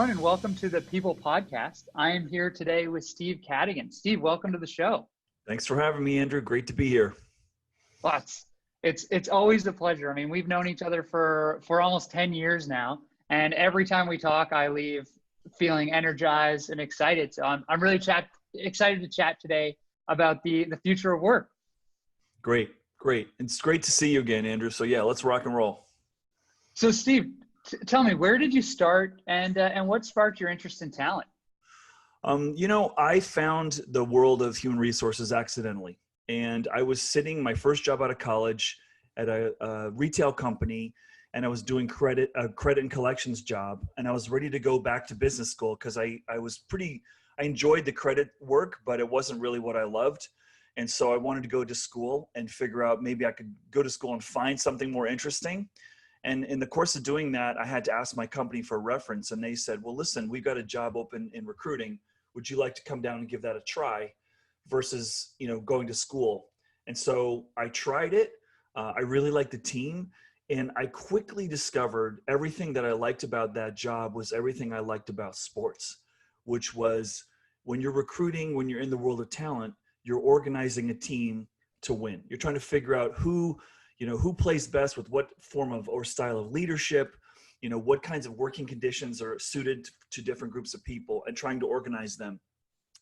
everyone, and welcome to the People Podcast. I am here today with Steve Cadigan. Steve, welcome to the show. Thanks for having me, Andrew. Great to be here. Well, it's always a pleasure. I mean, we've known each other for almost 10 years now, and every time we talk, I leave feeling energized and excited. So I'm really excited to chat today about the future of work. Great. It's great to see you again, Andrew. So yeah, let's rock and roll. So Steve, tell me, where did you start, and what sparked your interest in talent? I found the world of human resources accidentally, and I was sitting my first job out of college at a retail company, and I was doing a credit and collections job, and I was ready to go back to business school because I enjoyed the credit work, but it wasn't really what I loved. And so I wanted to go to school and figure out maybe I could go to school and find something more interesting. And in the course of doing that, I had to ask my company for a reference, and they said, well, listen, we've got a job open in recruiting. Would you like to come down and give that a try versus, going to school? And so I tried it. I really liked the team, and I quickly discovered everything that I liked about that job was everything I liked about sports, which was when you're recruiting, when you're in the world of talent, you're organizing a team to win. You're trying to figure out who plays best with what form of or style of leadership, what kinds of working conditions are suited to different groups of people, and trying to organize them.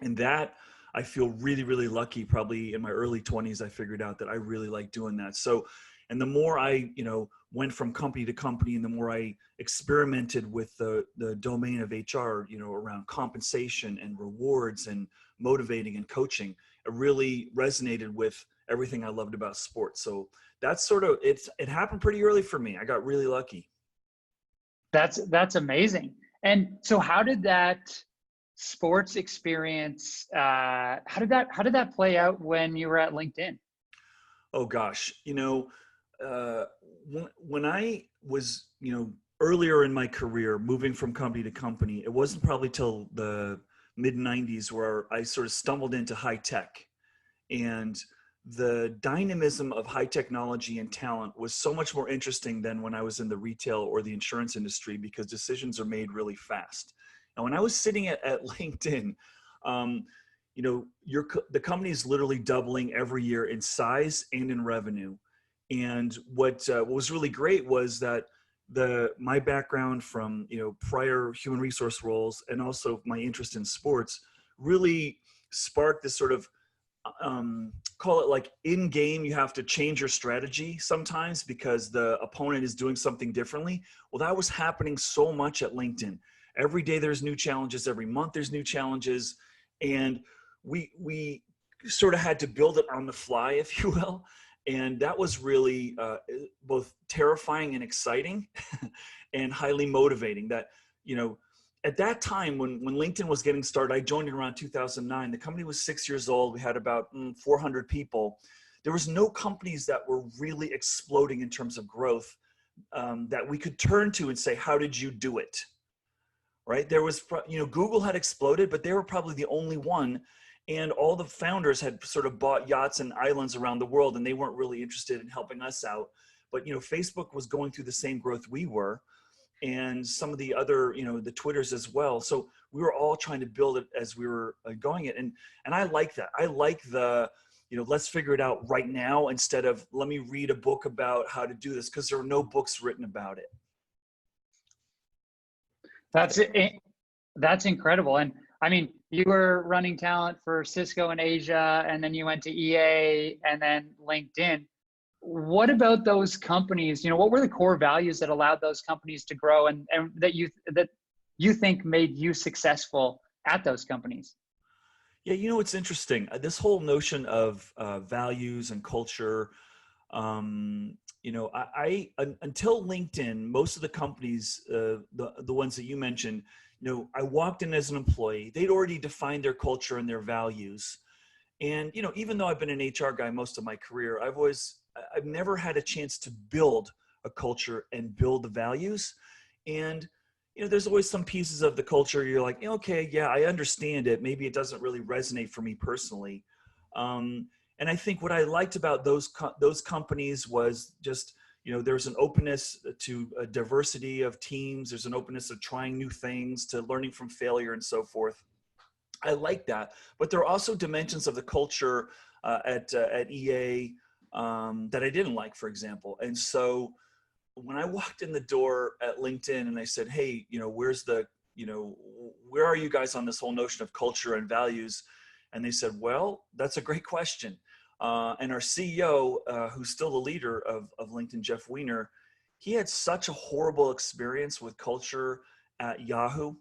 And that I feel really, really lucky. Probably in my early 20s, I figured out that I really like doing that. So, and the more I, went from company to company, and the more I experimented with the domain of HR, around compensation and rewards and motivating and coaching, it really resonated with everything I loved about sports. So that's it happened pretty early for me. I got really lucky. That's amazing. And so how did that sports experience, how did that play out when you were at LinkedIn? Oh gosh, when I was, earlier in my career, moving from company to company, it wasn't probably till the mid 90s where I sort of stumbled into high tech, and the dynamism of high technology and talent was so much more interesting than when I was in the retail or the insurance industry, because decisions are made really fast. And when I was sitting at LinkedIn, the company is literally doubling every year in size and in revenue. And what was really great was that my background from prior human resource roles, and also my interest in sports, really sparked this sort of call it like in game, you have to change your strategy sometimes because the opponent is doing something differently. Well, that was happening so much at LinkedIn. Every day there's new challenges. Every month there's new challenges. And we sort of had to build it on the fly, if you will. And that was really both terrifying and exciting and highly motivating. That, at that time when LinkedIn was getting started, I joined in around 2009. The company was 6 years old. We had about 400 people. There was no companies that were really exploding in terms of growth that we could turn to and say, how did you do it? Right? There was, Google had exploded, but they were probably the only one. And all the founders had sort of bought yachts and islands around the world, and they weren't really interested in helping us out. But, Facebook was going through the same growth we were, and some of the other, the Twitters as well. So we were all trying to build it as we were going it. And I like that. I like the, let's figure it out right now instead of let me read a book about how to do this, because there are no books written about it. That's incredible. And I mean, you were running talent for Cisco in Asia, and then you went to EA and then LinkedIn. What about those companies? What were the core values that allowed those companies to grow and that you think made you successful at those companies? Yeah, it's interesting. This whole notion of values and culture, I until LinkedIn, most of the companies, the ones that you mentioned, I walked in as an employee. They'd already defined their culture and their values. And, even though I've been an HR guy most of my career, I've never had a chance to build a culture and build the values. And, there's always some pieces of the culture you're like, okay, yeah, I understand it. Maybe it doesn't really resonate for me personally. And I think what I liked about those companies was just, there's an openness to a diversity of teams. There's an openness of trying new things, to learning from failure and so forth. I like that, but there are also dimensions of the culture at EA that I didn't like, for example. And so when I walked in the door at LinkedIn and I said, hey, where are you guys on this whole notion of culture and values? And they said, well, that's a great question. And our CEO, who's still the leader of LinkedIn, Jeff Weiner, he had such a horrible experience with culture at Yahoo.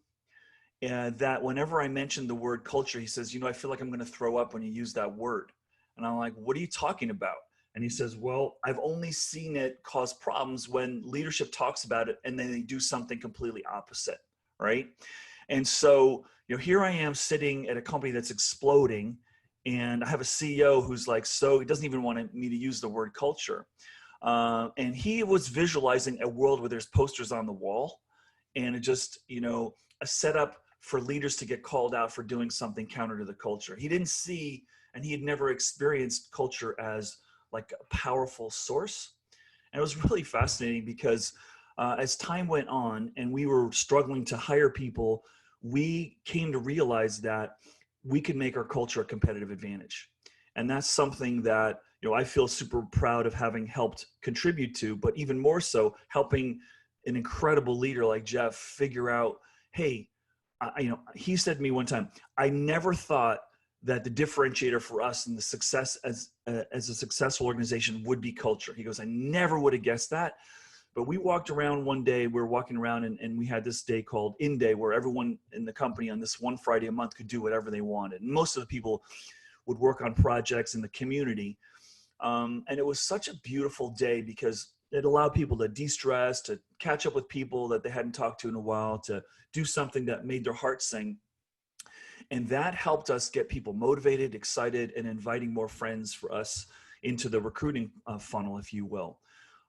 And that whenever I mentioned the word culture, he says, I feel like I'm going to throw up when you use that word. And I'm like, what are you talking about? And he says, well, I've only seen it cause problems when leadership talks about it and then they do something completely opposite, right? And so, here I am sitting at a company that's exploding, and I have a CEO who's like, so he doesn't even want me to use the word culture. And he was visualizing a world where there's posters on the wall, and it just, a setup for leaders to get called out for doing something counter to the culture. He didn't see, and he had never experienced culture as like a powerful source. And it was really fascinating because as time went on and we were struggling to hire people, we came to realize that we could make our culture a competitive advantage. And that's something that, I feel super proud of having helped contribute to, but even more so helping an incredible leader like Jeff figure out, hey, he said to me one time, I never thought that the differentiator for us and the success as a successful organization would be culture. He goes, I never would have guessed that. But we walked around one day, we were walking around and we had this day called In Day, where everyone in the company on this one Friday a month could do whatever they wanted. And most of the people would work on projects in the community. And it was such a beautiful day because it allowed people to de-stress, to catch up with people that they hadn't talked to in a while, to do something that made their heart sing. And that helped us get people motivated, excited, and inviting more friends for us into the recruiting funnel, if you will.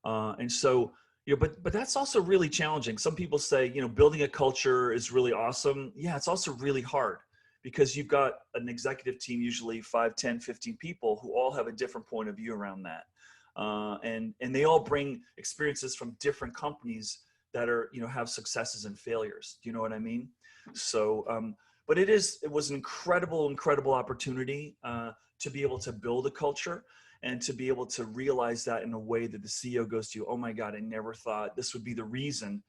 And so, but that's also really challenging. Some people say, building a culture is really awesome. Yeah, it's also really hard because you've got an executive team, usually 5, 10, 15 people who all have a different point of view around that. And they all bring experiences from different companies that are, have successes and failures. Do you know what I mean? So, but it was an incredible opportunity to be able to build a culture and to be able to realize that in a way that the CEO goes to, oh my God, I never thought this would be the reason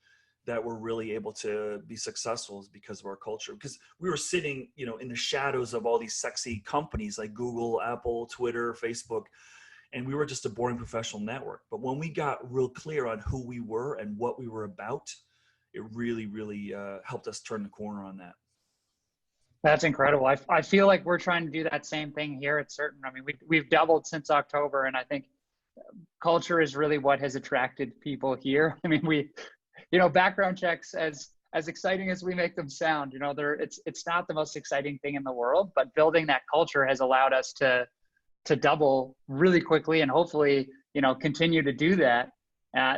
that we're really able to be successful is because of our culture. Because we were sitting, in the shadows of all these sexy companies like Google, Apple, Twitter, Facebook, and we were just a boring professional network. But when we got real clear on who we were and what we were about, it really helped us turn the corner on that. That's incredible. I feel like we're trying to do that same thing here at Certn. I mean, we've doubled since October, and I think culture is really what has attracted people here. I mean, background checks, as exciting as we make them sound, it's not the most exciting thing in the world, but building that culture has allowed us to double really quickly and hopefully, continue to do that.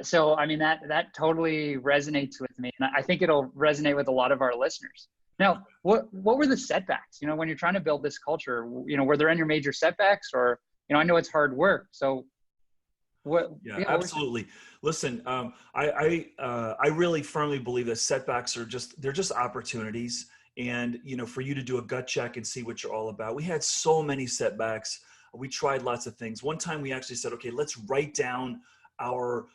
So, I mean, that totally resonates with me, and I think it'll resonate with a lot of our listeners. Now, what were the setbacks, when you're trying to build this culture, were there any major setbacks or, I know it's hard work. So Yeah, absolutely. Listen, I really firmly believe that setbacks they're just opportunities. And, for you to do a gut check and see what you're all about. We had so many setbacks. We tried lots of things. One time we actually said, okay, let's write down our,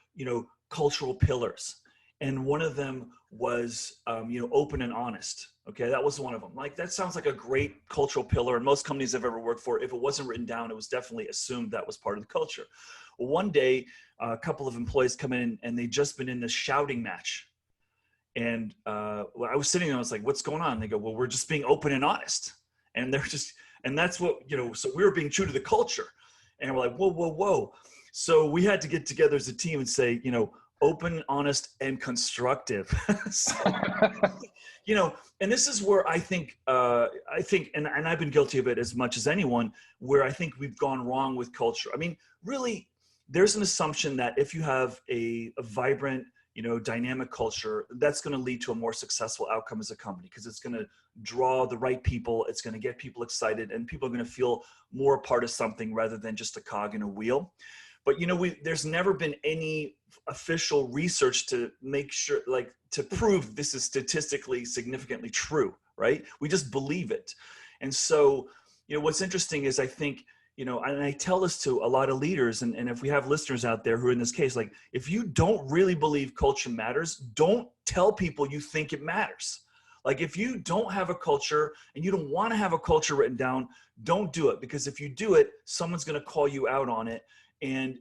cultural pillars. And one of them was, open and honest. Okay, that was one of them. Like, that sounds like a great cultural pillar. And most companies I've ever worked for, if it wasn't written down, it was definitely assumed that was part of the culture. Well, one day, a couple of employees come in and they'd just been in this shouting match. And I was sitting there, I was like, what's going on? And they go, well, we're just being open and honest. And and that's what, so we were being true to the culture. And we're like, whoa. So we had to get together as a team and say, open, honest, and constructive. So, and this is where I think, and I've been guilty of it as much as anyone, where I think we've gone wrong with culture. I mean, really, there's an assumption that if you have a vibrant, dynamic culture, that's going to lead to a more successful outcome as a company because it's going to draw the right people. It's going to get people excited and people are going to feel more a part of something rather than just a cog in a wheel. But there's never been any official research to make sure, like, to prove this is statistically significantly true, right? We just believe it. And so, what's interesting is, I think, and I tell this to a lot of leaders, and if we have listeners out there who are in this case, like, if you don't really believe culture matters, don't tell people you think it matters. Like, if you don't have a culture and you don't want to have a culture written down, don't do it. Because if you do it, someone's going to call you out on it. And,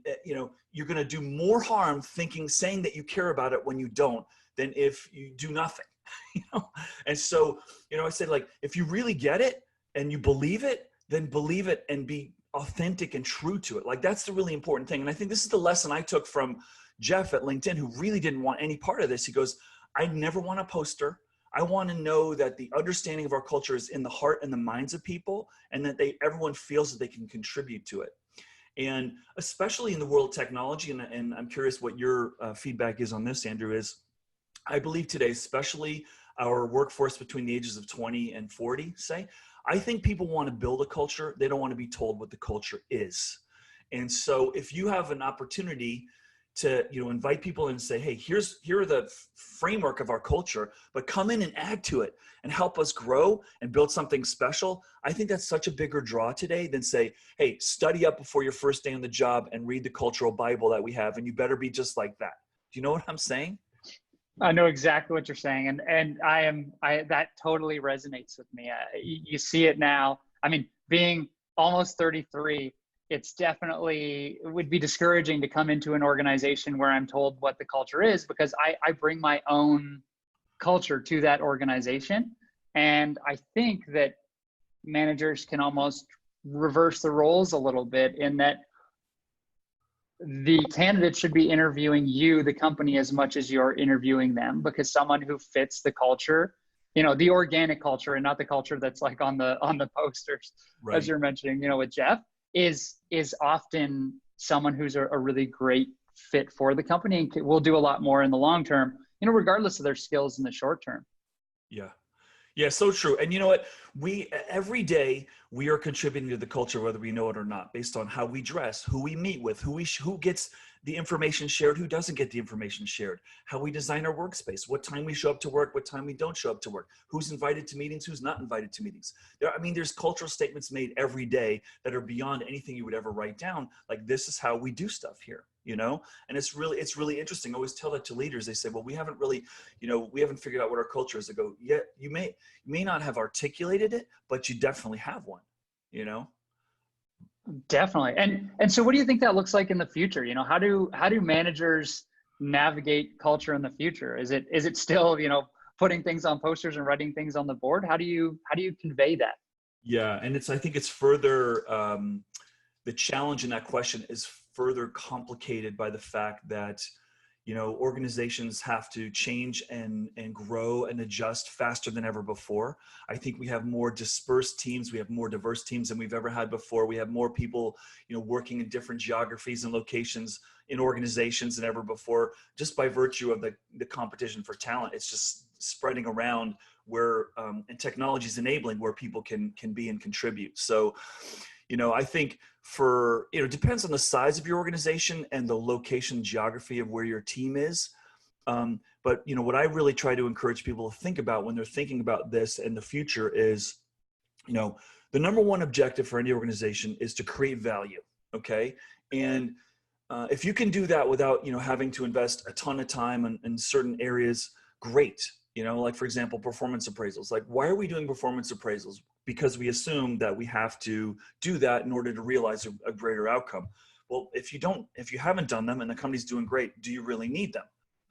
you're going to do more harm saying that you care about it when you don't, than if you do nothing. And so, I said, like, if you really get it and you believe it, then believe it and be authentic and true to it. Like, that's the really important thing. And I think this is the lesson I took from Jeff at LinkedIn, who really didn't want any part of this. He goes, I never want a poster. I want to know that the understanding of our culture is in the heart and the minds of people, and that everyone feels that they can contribute to it. And especially in the world of technology, and I'm curious what your feedback is on this, Andrew, is I believe today, especially our workforce between the ages of 20 and 40, say, I think people want to build a culture. They don't want to be told what the culture is. And so if you have an opportunity to, invite people in and say, hey, here are the framework of our culture, but come in and add to it and help us grow and build something special. I think that's such a bigger draw today than say, hey, study up before your first day on the job and read the cultural Bible that we have, and you better be just like that. Do you know what I'm saying? I know exactly what you're saying. And that totally resonates with me. You see it now. I mean, being almost 33, it would be discouraging to come into an organization where I'm told what the culture is, because I bring my own culture to that organization. And I think that managers can almost reverse the roles a little bit, in that the candidate should be interviewing you, the company, as much as you're interviewing them, because someone who fits the culture, the organic culture, and not the culture that's like on the posters, right, as you're mentioning, with Jeff, is often someone who's a really great fit for the company and will do a lot more in the long term, regardless of their skills in the short term. Yeah. Yeah, so true. And you know what? Every day we are contributing to the culture, whether we know it or not, based on how we dress, who we meet with, who gets the information shared, who doesn't get the information shared, how we design our workspace, what time we show up to work, what time we don't show up to work, who's invited to meetings, who's not invited to meetings. There's cultural statements made every day that are beyond anything you would ever write down. Like, this is how we do stuff here, and it's really interesting. I always tell that to leaders. They say, well, we haven't really, we haven't figured out what our culture is. I go, yeah, you may not have articulated it, but you definitely have one, Definitely. And so what do you think that looks like in the future? How do managers navigate culture in the future? Is it still, putting things on posters and writing things on the board? How do you convey that? Yeah. And I think it's further, the challenge in that question is further complicated by the fact that, organizations have to change and grow and adjust faster than ever before. I think we have more dispersed teams. We have more diverse teams than we've ever had before. We have more people, working in different geographies and locations in organizations than ever before, just by virtue of the competition for talent. It's just spreading around where, and technology is enabling where people can be and contribute. So, I think it depends on the size of your organization and the location, geography of where your team is. But, what I really try to encourage people to think about when they're thinking about this in the future is, the number one objective for any organization is to create value. Okay. And if you can do that without, having to invest a ton of time in certain areas, great. Like, for example, performance appraisals. Like, why are we doing performance appraisals? Because we assume that we have to do that in order to realize a greater outcome. Well, if you haven't done them and the company's doing great, do you really need them?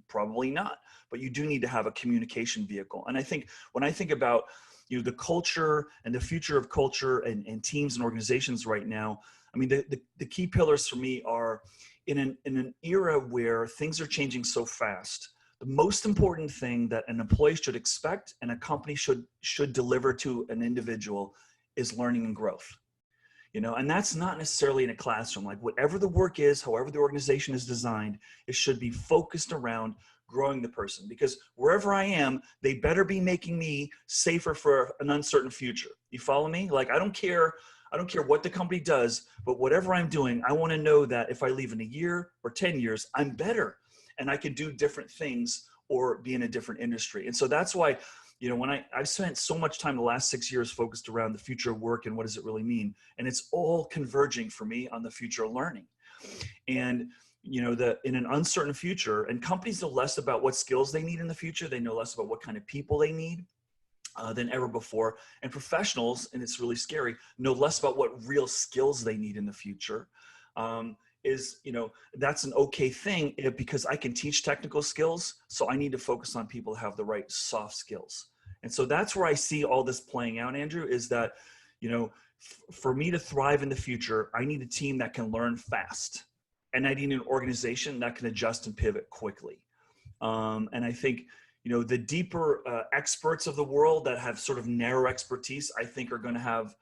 Probably not, but you do need to have a communication vehicle. And I think when I think about, the culture and the future of culture and teams and organizations right now, I mean, the key pillars for me are in an era where things are changing so fast. The most important thing that an employee should expect and a company should deliver to an individual is learning and growth. And that's not necessarily in a classroom. Like, whatever the work is, however the organization is designed, it should be focused around growing the person, because wherever I am, they better be making me safer for an uncertain future. You follow me? Like, I don't care I don't care what the company does, but whatever I'm doing, I want to know that if I leave in a year or 10 years, I'm better and I can do different things or be in a different industry. And so that's why, when I've spent so much time the last 6 years focused around the future of work and what does it really mean? And it's all converging for me on the future of learning. And in an uncertain future, and companies know less about what skills they need in the future, they know less about what kind of people they need than ever before. And professionals, and it's really scary, know less about what real skills they need in the future. That's an okay thing because I can teach technical skills. So I need to focus on people who have the right soft skills. And so that's where I see all this playing out, Andrew, is that, for me to thrive in the future, I need a team that can learn fast. And I need an organization that can adjust and pivot quickly. And I think, the deeper experts of the world that have sort of narrow expertise, I think are going to have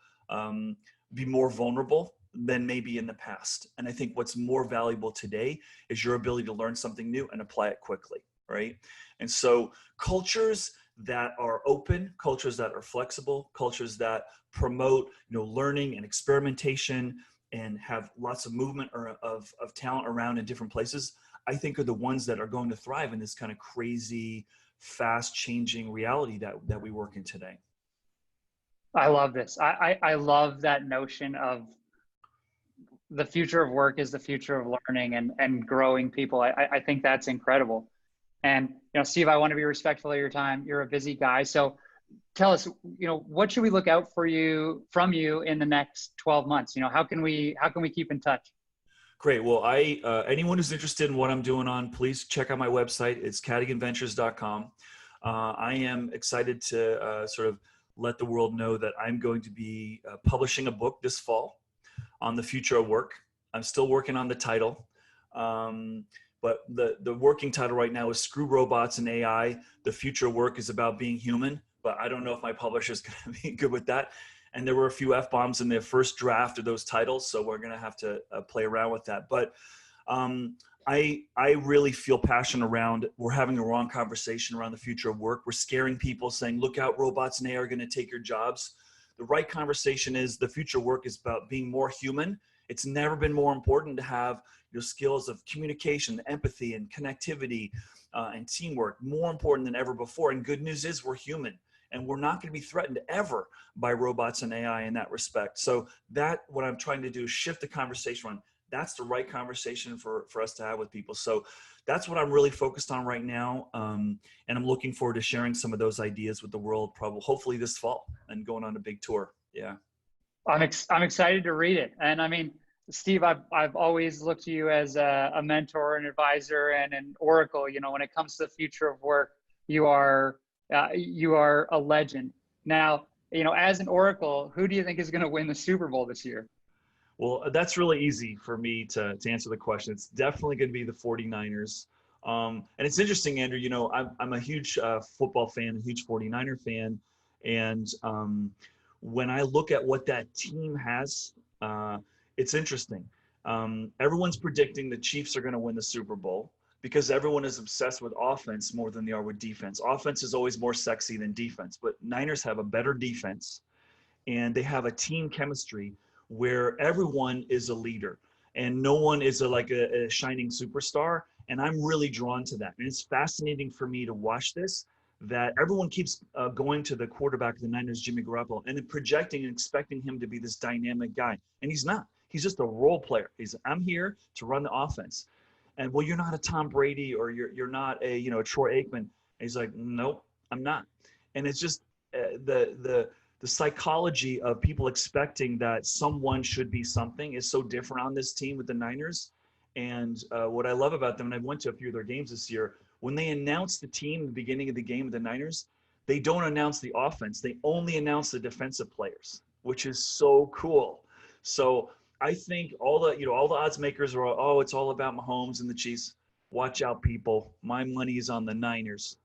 be more vulnerable than maybe in the past. And I think what's more valuable today is your ability to learn something new and apply it quickly, right? And so cultures that are open, cultures that are flexible, cultures that promote, learning and experimentation and have lots of movement of talent around in different places, I think are the ones that are going to thrive in this kind of crazy, fast changing reality that we work in today. I love this. I love that notion of the future of work is the future of learning and growing people. I think that's incredible. And, Steve, I want to be respectful of your time. You're a busy guy. So tell us, what should we look out from you in the next 12 months? How can we keep in touch? Great. Well, anyone who's interested in what I'm doing please check out my website. It's cadiganventures.com. I am excited to sort of let the world know that I'm going to be publishing a book this fall on the future of work. I'm still working on the title. But the working title right now is Screw Robots and AI. The future of work is about being human, but I don't know if my publisher is going to be good with that. And there were a few F-bombs in the first draft of those titles, so we're going to have to play around with that. But I really feel passionate around, we're having a wrong conversation around the future of work. We're scaring people saying, look out, robots and AI are going to take your jobs. The right conversation is the future of work is about being more human. It's never been more important to have your skills of communication, empathy, and connectivity and teamwork, more important than ever before. And good news is we're human. And we're not going to be threatened ever by robots and AI in that respect. So what I'm trying to do is shift the conversation on. That's the right conversation for us to have with people. So that's what I'm really focused on right now. And I'm looking forward to sharing some of those ideas with the world, hopefully this fall, and going on a big tour. Yeah. I'm excited to read it. And I mean, Steve, I've always looked to you as a mentor, an advisor, and an oracle. When it comes to the future of work, you are a legend. Now, as an oracle, who do you think is going to win the Super Bowl this year? Well, that's really easy for me to answer the question. It's definitely going to be the 49ers. And it's interesting, Andrew, I'm a huge football fan, a huge 49er fan. And when I look at what that team has, it's interesting. Everyone's predicting the Chiefs are going to win the Super Bowl because everyone is obsessed with offense more than they are with defense. Offense is always more sexy than defense, but Niners have a better defense, and they have a team chemistry where everyone is a leader and no one is a shining superstar. And I'm really drawn to that. And it's fascinating for me to watch this, that everyone keeps going to the quarterback of the Niners, Jimmy Garoppolo, and then projecting and expecting him to be this dynamic guy. And he's not. He's just a role player. I'm here to run the offense. And well, you're not a Tom Brady or you're not a Troy Aikman. And he's like, nope, I'm not. And it's just the psychology of people expecting that someone should be something is so different on this team with the Niners. And what I love about them, and I went to a few of their games this year, when they announce the team at the beginning of the game of the Niners, they don't announce the offense. They only announce the defensive players, which is so cool. So I think all the odds makers are, oh, it's all about Mahomes and the Chiefs. Watch out, people. My money is on the Niners.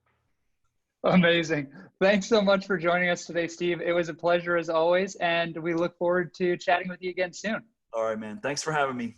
Amazing. Thanks so much for joining us today, Steve. It was a pleasure as always, and we look forward to chatting with you again soon. All right, man. Thanks for having me.